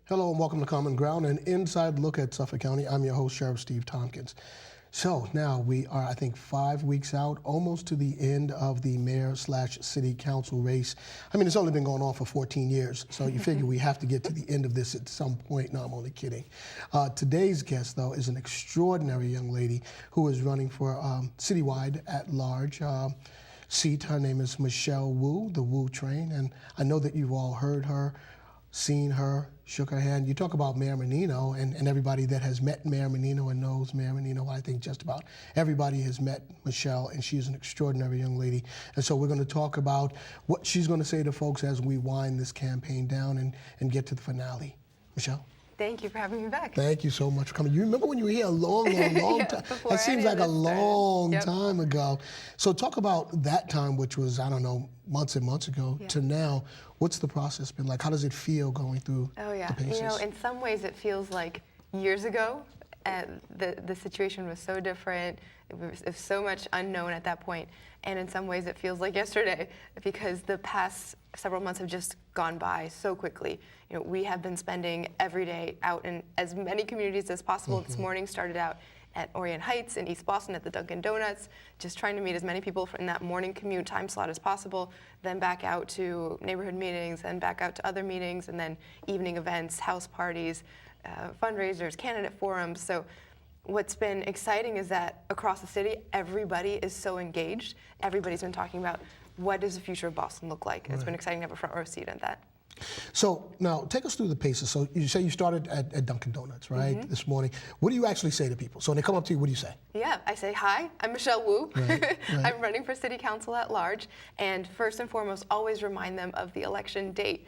Hello and welcome to Common Ground, an inside look at Suffolk County. I'm your host, Sheriff Steve Tompkins. So now we are, I think, 5 weeks out, almost to the end of the mayor/city council race. I mean, it's only been going on for 14 years, so you figure we have to get to the end of this at some point. No, I'm only kidding. Today's guest, though, is an extraordinary young lady who is running for citywide at large seat. Her name is Michelle Wu, the Wu Train, and I know that you've all heard her, seen her, shook her hand. You talk about Mayor Menino, and everybody that has met Mayor Menino and knows Mayor Menino, I think just about everybody has met Michelle, and she is an extraordinary young lady. And so we're going to talk about what she's going to say to folks as we wind this campaign down and get to the finale. Michelle? Thank you for having me back. Thank you so much for coming. You remember when you were here a long time? That seems like a long time ago. So talk about that time, which was, I don't know, months and months ago, to now. What's the process been like? How does it feel going through the paces? You know, in some ways it feels like years ago. The situation was so different. It was so much unknown at that point. And in some ways it feels like yesterday because the past several months have just gone by so quickly. You know, we have been spending every day out in as many communities as possible. This morning started out at Orient Heights in East Boston at the Dunkin' Donuts, just trying to meet as many people in that morning commute time slot as possible, then back out to neighborhood meetings, then back out to other meetings, and then evening events, house parties, fundraisers, candidate forums. So what's been exciting is that across the city, everybody is so engaged. Everybody's been talking about what does the future of Boston look like. It's been exciting to have a front row seat at that. So now take us through the paces. So you say you started at Dunkin' Donuts, right, this morning. What do you actually say to people? So when they come up to you, what do you say? Yeah, I say, hi, I'm Michelle Wu. I'm running for city council at large. And first and foremost, always remind them of the election date.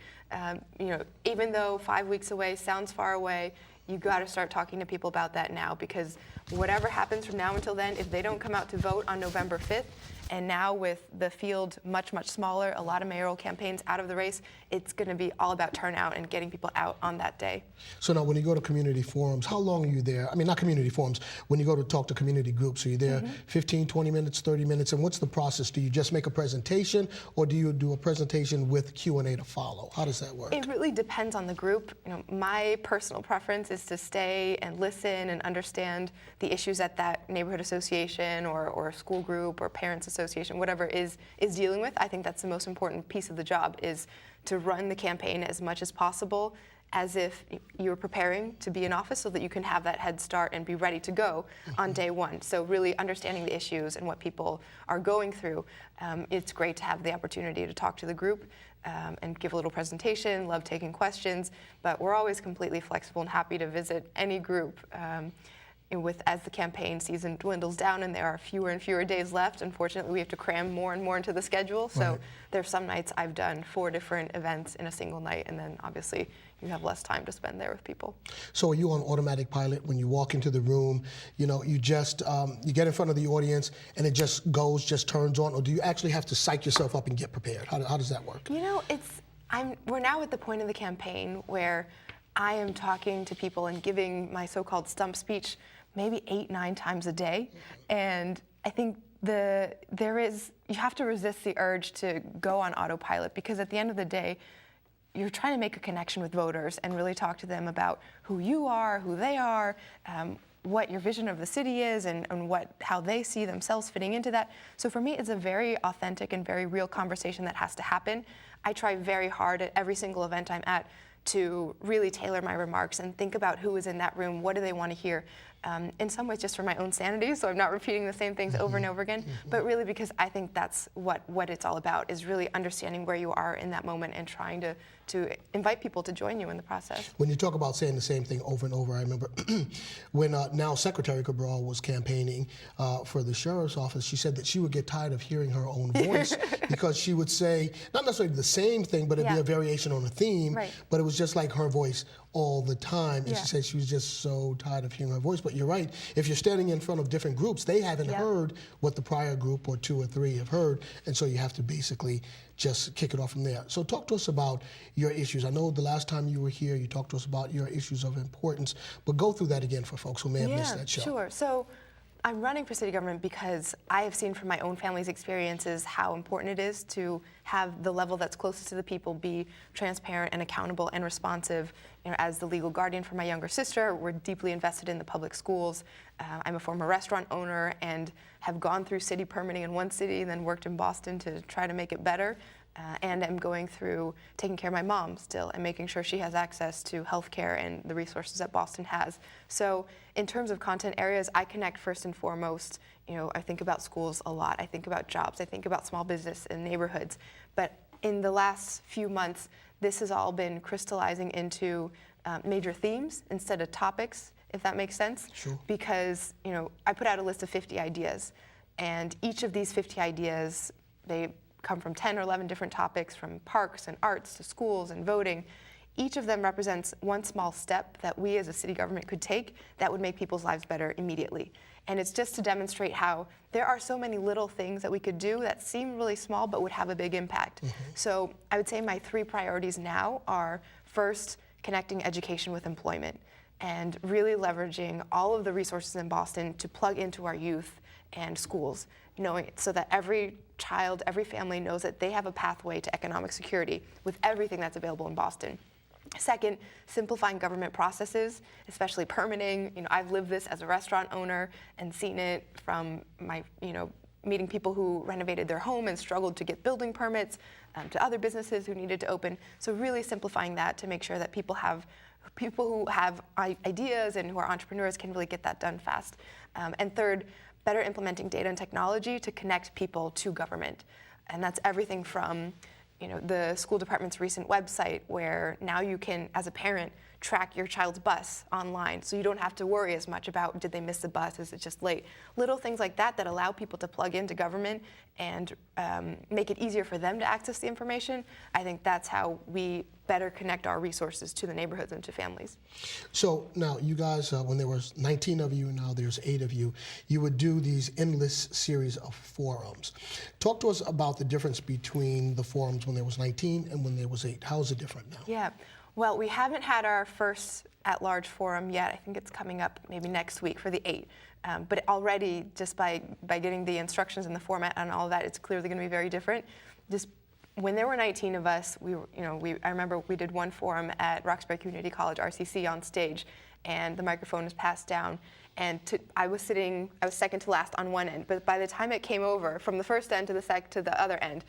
You know, even though 5 weeks away sounds far away, you got to start talking to people about that now, because whatever happens from now until then, if they don't come out to vote on November 5th, and now with the field much, much smaller, a lot of mayoral campaigns out of the race, it's going to be all about turnout and getting people out on that day. So now when you go to community forums, how long are you there? I mean, not community forums, when you go to talk to community groups, are you there 15, 20 minutes, 30 minutes? And what's the process? Do you just make a presentation, or do you do a presentation with Q&A to follow? How does that work? It really depends on the group. You know, my personal preference is to stay and listen and understand the issues that that neighborhood association or school group or parents association, whatever is dealing with. I think that's the most important piece of the job, is to run the campaign as much as possible as if you're preparing to be in office, so that you can have that head start and be ready to go on day one. So really understanding the issues and what people are going through. It's great to have the opportunity to talk to the group and give a little presentation, love taking questions, but we're always completely flexible and happy to visit any group. As the campaign season dwindles down and there are fewer and fewer days left, unfortunately we have to cram more and more into the schedule. So there's some nights I've done 4 different events in a single night, and then obviously you have less time to spend there with people. So are you on automatic pilot when you walk into the room? You know, you just you get in front of the audience and it just turns on, or do you actually have to psych yourself up and get prepared? How does that work? You know, we're now at the point of the campaign where I am talking to people and giving my so-called stump speech maybe 8, 9 times a day. And I think you have to resist the urge to go on autopilot, because at the end of the day, you're trying to make a connection with voters and really talk to them about who you are, who they are, what your vision of the city is, and how they see themselves fitting into that. So for me, it's a very authentic and very real conversation that has to happen. I try very hard at every single event I'm at to really tailor my remarks and think about who is in that room, what do they want to hear, in some ways just for my own sanity, so I'm not repeating the same things over and over again, but really because I think that's what it's all about, is really understanding where you are in that moment and trying to invite people to join you in the process. When you talk about saying the same thing over and over, I remember when now Secretary Cabral was campaigning for the sheriff's office, she said that she would get tired of hearing her own voice because she would say, not necessarily the same thing, but it'd be a variation on a theme, but it was just like her voice all the time. And Yeah. she said she was just so tired of hearing her voice. But you're right. If you're standing in front of different groups, they haven't heard what the prior group or two or three have heard. And so you have to basically just kick it off from there. So talk to us about your issues. I know the last time you were here, you talked to us about your issues of importance, but go through that again for folks who may have missed that show. Sure. So I'm running for city government because I have seen from my own family's experiences how important it is to have the level that's closest to the people be transparent and accountable and responsive. You know, as the legal guardian for my younger sister, we're deeply invested in the public schools. I'm a former restaurant owner and have gone through city permitting in one city and then worked in Boston to try to make it better. And I'm going through taking care of my mom still and making sure she has access to health care and the resources that Boston has. So in terms of content areas, I connect first and foremost. You know, I think about schools a lot. I think about jobs. I think about small business and neighborhoods. But in the last few months, this has all been crystallizing into major themes instead of topics, if that makes sense. Sure. Because, you know, I put out a list of 50 ideas, and each of these 50 ideas, they come from 10 or 11 different topics, from parks and arts to schools and voting. Each of them represents one small step that we as a city government could take that would make people's lives better immediately. And it's just to demonstrate how there are so many little things that we could do that seem really small but would have a big impact. So I would say my 3 priorities now are, first, connecting education with employment and really leveraging all of the resources in Boston to plug into our youth and schools, knowing so that every child, every family knows that they have a pathway to economic security with everything that's available in Boston. Second, simplifying government processes, especially permitting. You know, I've lived this as a restaurant owner and seen it from my, meeting people who renovated their home and struggled to get building permits, to other businesses who needed to open. So really simplifying that to make sure that people who have ideas and who are entrepreneurs can really get that done fast. And third, better implementing data and technology to connect people to government. And that's everything from the school department's recent website, where now you can, as a parent, track your child's bus online, so you don't have to worry as much about, did they miss the bus, is it just late? Little things like that that allow people to plug into government and make it easier for them to access the information. I think that's how we better connect our resources to the neighborhoods and to families. So now you guys, when there was 19 of you, now there's 8 of you, you would do these endless series of forums. Talk to us about the difference between the forums when there was 19 and when there was 8. How is it different now? Yeah. Well, we haven't had our first at-large forum yet. I think it's coming up maybe next week for the 8. But already, just by getting the instructions and the format and all of that, it's clearly going to be very different. Just when there were 19 of us, I remember we did one forum at Roxbury Community College, RCC, on stage, and the microphone was passed down. And I was second to last on one end. But by the time it came over, from the first end to the other end,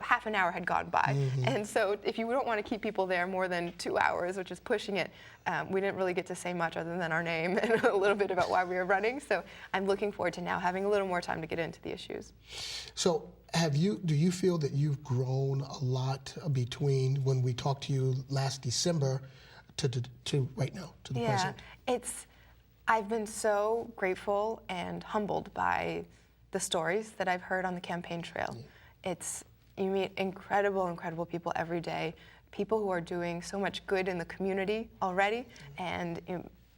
half an hour had gone by. And so if you don't want to keep people there more than 2 hours, which is pushing it, we didn't really get to say much other than our name and a little bit about why we were running. So I'm looking forward to now having a little more time to get into the issues. So do you feel that you've grown a lot between when we talked to you last December to right now, to the present? I've been so grateful and humbled by the stories that I've heard on the campaign trail. You meet incredible people every day, people who are doing so much good in the community already, and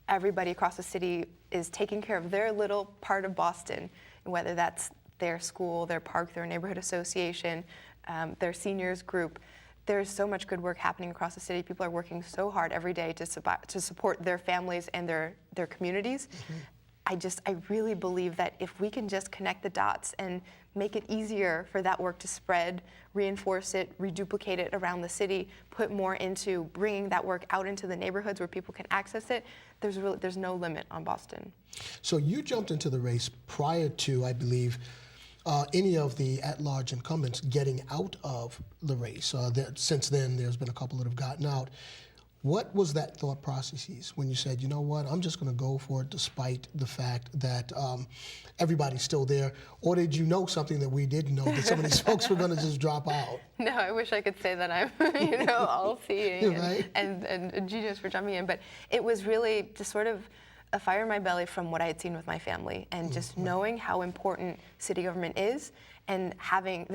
everybody across the city is taking care of their little part of Boston, whether that's their school, their park, their neighborhood association, their seniors group. There's so much good work happening across the city. People are working so hard every day to support their families and their communities. I really believe that if we can just connect the dots and make it easier for that work to spread, reinforce it, reduplicate it around the city, put more into bringing that work out into the neighborhoods where people can access it, there's no limit on Boston. So you jumped into the race prior to, I believe, any of the at-large incumbents getting out of the race. Since then, there's been a couple that have gotten out. What was that thought process when you said, you know what, I'm just going to go for it despite the fact that everybody's still there? Or did you know something that we didn't know, that some of these folks were going to just drop out? No, I wish I could say that I'm, all-seeing right? and a genius for jumping in. But it was really just sort of a fire in my belly from what I had seen with my family, and just knowing how important city government is, and having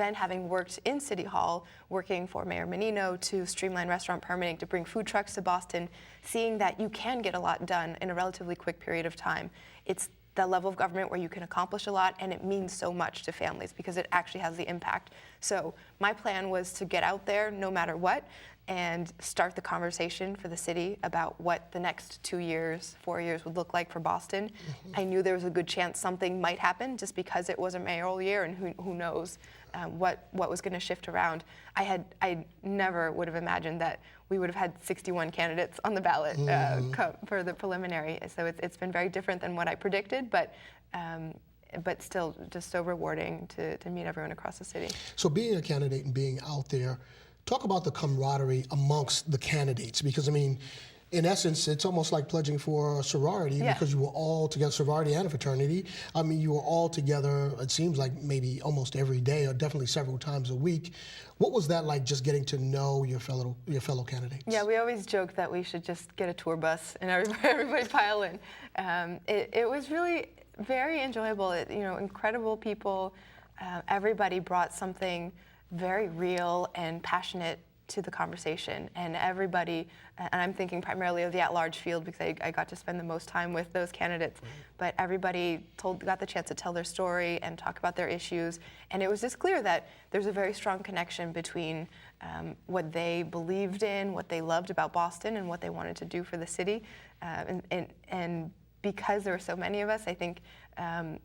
worked in City Hall, working for Mayor Menino to streamline restaurant permitting, to bring food trucks to Boston, seeing that you can get a lot done in a relatively quick period of time. It's the level of government where you can accomplish a lot, and it means so much to families because it actually has the impact. So my plan was to get out there no matter what and start the conversation for the city about what the next 2 years, 4 years would look like for Boston. I knew there was a good chance something might happen just because it was a mayoral year, and who knows what was going to shift around. I never would have imagined that we would have had 61 candidates on the ballot for the preliminary. So it's been very different than what I predicted, but still just so rewarding to meet everyone across the city. So being a candidate and being out there, talk about the camaraderie amongst the candidates, because I mean, in essence, it's almost like pledging for a sorority because you were all together, sorority and a fraternity. I mean, you were all together, it seems like maybe almost every day or definitely several times a week. What was that like, just getting to know your fellow candidates? Yeah, we always joke that we should just get a tour bus and everybody pile in. It was really very enjoyable. Incredible people. Everybody brought something very real and passionate to the conversation, and everybody, and I'm thinking primarily of the at-large field because I got to spend the most time with those candidates, but everybody got the chance to tell their story and talk about their issues, and it was just clear that there's a very strong connection between what they believed in, what they loved about Boston, and what they wanted to do for the city, and because there were so many of us, I think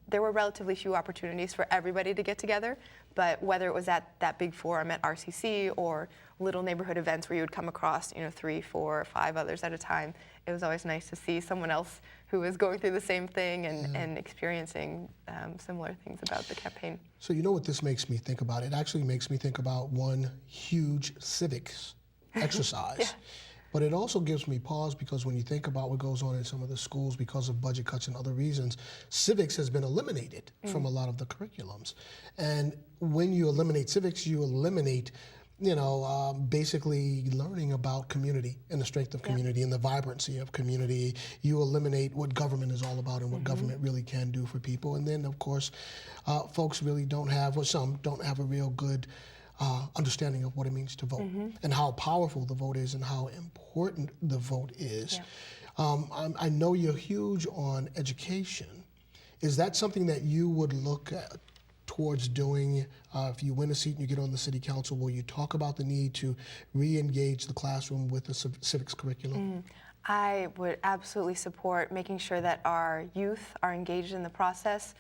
there were relatively few opportunities for everybody to get together, but whether it was at that big forum at RCC or little neighborhood events where you would come across 3, 4, 5 others at a time, it was always nice to see someone else who was going through the same thing and experiencing similar things about the campaign. So you know what this makes me think about? It actually makes me think about one huge civics exercise. But it also gives me pause because when you think about what goes on in some of the schools because of budget cuts and other reasons, civics has been eliminated from a lot of the curriculums. And when you eliminate civics, you eliminate basically learning about community and the strength of community and the vibrancy of community. You eliminate what government is all about and what government really can do for people. And then, of course, folks really don't have, or some don't have a real good understanding of what it means to vote and how powerful the vote is and how important the vote is. I know you're huge on education. Is that something that you would look at towards doing if you win a seat and you get on the city council? Will you talk about the need to re-engage the classroom with the civics curriculum? I would absolutely support making sure that our youth are engaged in the process.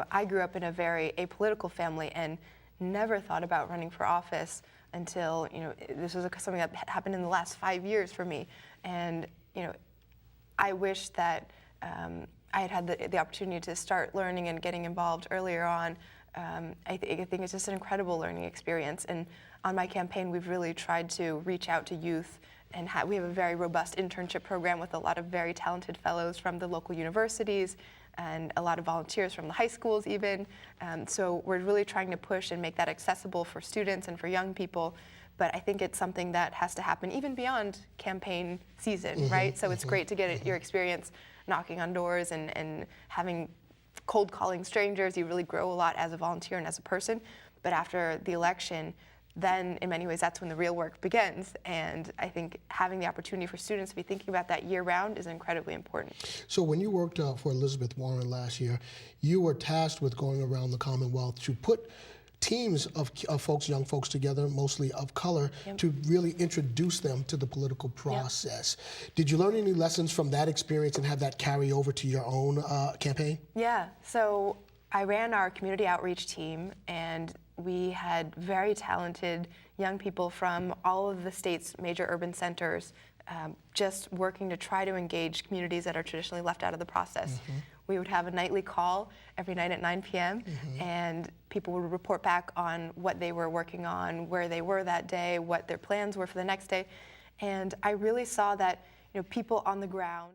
I grew up in a very apolitical family and never thought about running for office until this was something that happened in the last 5 years for me, and I wish that I had the opportunity to start learning and getting involved earlier on. I think it's just an incredible learning experience, and on my campaign we've really tried to reach out to youth, and we have a very robust internship program with a lot of very talented fellows from the local universities and a lot of volunteers from the high schools even. So we're really trying to push and make that accessible for students and for young people. But I think it's something that has to happen even beyond campaign season, right? So it's great to get your experience knocking on doors and having cold calling strangers. You really grow a lot as a volunteer and as a person. But after the election, then in many ways that's when the real work begins, and I think having the opportunity for students to be thinking about that year-round is incredibly important. So when you worked for Elizabeth Warren last year, you were tasked with going around the Commonwealth to put teams of folks, young folks together, mostly of color, to really introduce them to the political process. Did you learn any lessons from that experience and have that carry over to your own campaign? Yeah, so I ran our community outreach team, and we had very talented young people from all of the state's major urban centers just working to try to engage communities that are traditionally left out of the process. We would have a nightly call every night at 9 p.m. and people would report back on what they were working on, where they were that day, what their plans were for the next day. And I really saw that people on the ground